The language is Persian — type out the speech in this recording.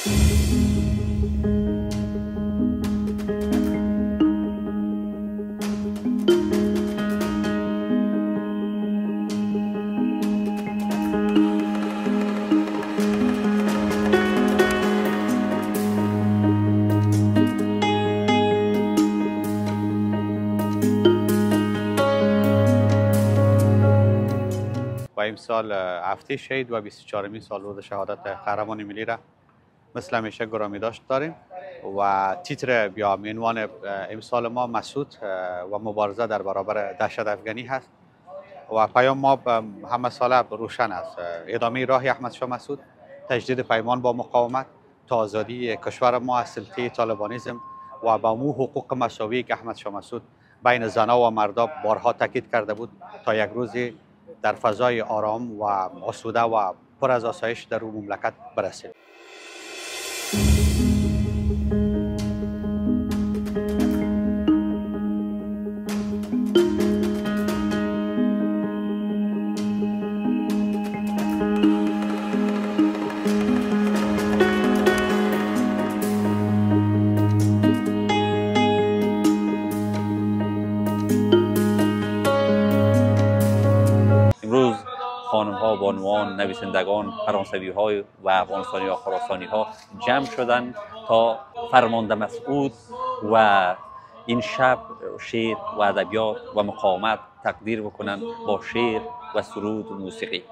و امسال هفته شهید و 24مین سال روز شهادت قهرمان ملی را مثل همیشه گرامی داشت داریم و تیتر یا عنوان امسال ما مسعود و مبارزه در برابر دهشت افغانی هست و پیام ما همه ساله روشن است: ادامه راه احمد شاه مسعود، تجدید پیمان با مقاومت تا آزادی کشور ما از سلطه طالبانیسم و با مو حقوق مساوی که احمد شاه مسعود بین زنان و مردان بارها تاکید کرده بود تا یک روزی در فضای آرام و آسوده و پر از آسایش در اون مملکت برسید. امروز خانم ها، بانوان، نویسندگان، فرانسوی ها و افغانستانی ها، خراسانی ها جمع شدند تا فرمانده مسعود و این شب شعر و ادبیات و مقاومت تقدیر بکنند با شعر و سرود و موسیقی.